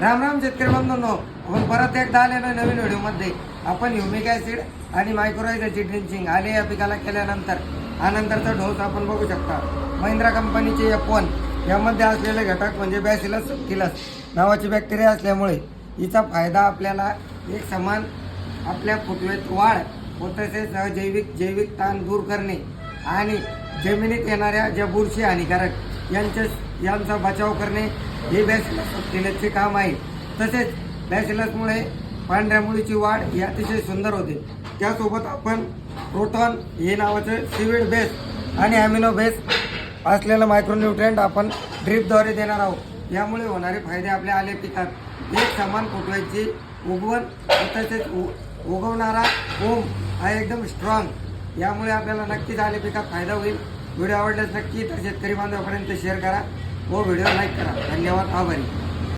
राम राम शेतकरी बंधूंनो, आपण परत एकदा आलेलो नवीन व्हिडिओमध्ये. आपण ह्युमिक ॲसिड आणि मायक्रोरायझरची ड्रिंचिंग आले या पिकाला केल्यानंतर हा नंतरचा डोस आपण बघू शकता. महिंद्रा कंपनीचे F1 यामध्ये असलेले घटक म्हणजे बॅसिलस सबटिलस नावाची बॅक्टेरिया असल्यामुळे हिचा फायदा आपल्याला एक समान आपल्या फुटवेत वाढ व तसेच जैविक ताण दूर करणे आणि जमिनीत येणाऱ्या ज्या बुरशी हानिकारक यांचा बचाव करणे हे बॅसिलस सबटिलसचे काम आहे. तसेच बॅसिलसमुळे पांढऱ्या मुळीची वाढ ही अतिशय सुंदर होते. त्यासोबत आपण प्रोटॉन हे नावाचं सीवीड बेस आणि ॲमिनो बेस असलेलं मायक्रोन्यूट्रिएंट आपण ड्रिपद्वारे देणार आहोत. यामुळे होणारे फायदे आपल्या आले पिकात एक समान फुटव्याची उगवण तसेच उगवणारा ओम हा एकदम स्ट्रॉंग. यामुळे आपल्याला नक्कीच आले पिकात फायदा होईल. व्हिडिओ आवडल्यास नक्की तर शेतकरी बांधवापर्यंत शेअर करा व व्हिडिओ लाईक करा. धन्यवाद. आभारी.